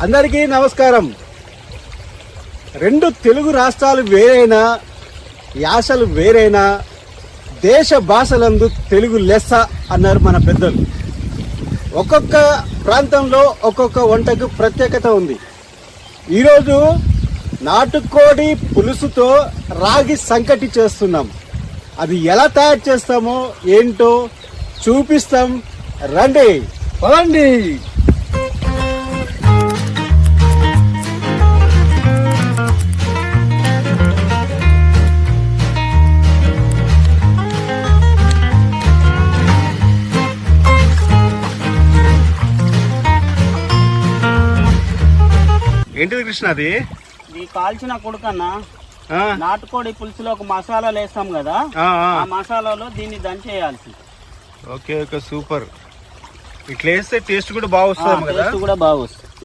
అందరికీ నమస్కారం. రెండు తెలుగు రాష్ట్రాలు వేరైనా, యాసలు వేరైనా, దేశ భాషలందు తెలుగు లెస్స అన్నారు మన పెద్దలు. ఒక్కొక్క ప్రాంతంలో ఒక్కొక్క వంటకు ప్రత్యేకత ఉంది. ఈరోజు నాటుకోడి పులుసుతో రాగి సంకటి చేస్తున్నాం. అది ఎలా తయారు చేస్తామో ఏంటో చూపిస్తాం, రండి పదండి. ఏంటిది కృష్ణ? అది కాల్చిన కొడుకన్నా నాటుకోడి పులుసులో ఒక మసాలాలు వేస్తాం కదా, ఆ మసాలాలో దీన్ని దంచేయాల్సి. Okay okay, super. ఇట్లా వేస్తే టేస్ట్ కూడా బాగా వస్తుంది కదా. టేస్ట్ కూడా బాగా వస్తుంది.